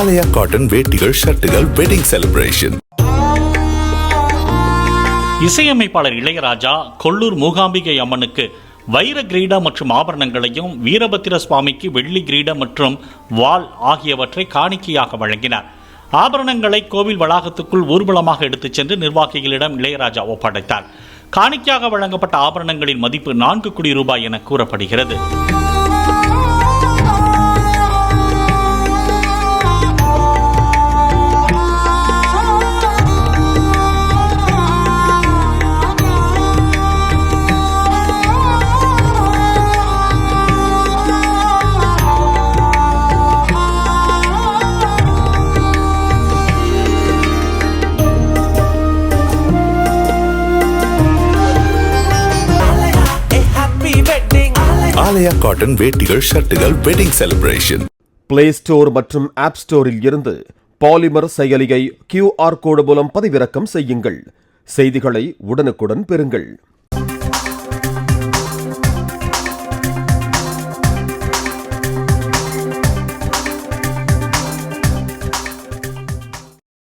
ஆலயா cotton வேட்டிகள், ஷர்ட்டுகள், wedding celebration. இசையமைப்பாளர் இளையராஜா கொல்லூர் மூகாம்பிகை அம்மனுக்கு வைர கிரீடம் மற்றும் ஆபரணங்களையும், வீரபத்திர சுவாமிக்கு வெள்ளி கிரீடம் மற்றும் வாள் ஆகியவற்றை காணிக்கையாக வழங்கினார். ஆபரணங்களை கோவில் வளாகத்துக்குள் ஊர்வலமாக எடுத்துச் சென்று நிர்வாகிகளிடம் இளையராஜா ஒப்படைத்தார். காணிக்கையாக வழங்கப்பட்ட ஆபரணங்களின் மதிப்பு 4 கோடி ரூபாய் என கூறப்படுகிறது. ஆலயா காட்டன் வேட்டிகள், ஷர்ட்டுகள், வெட்டிங் செலிப்ரேஷன். பிளே ஸ்டோர் மற்றும் ஆப் ஸ்டோரில் இருந்து பாலிமர் செயலியை QR கோடு மூலம் பதிவிறக்கம் செய்யுங்கள். செய்திகளை உடனுக்குடன் பெறுங்கள்.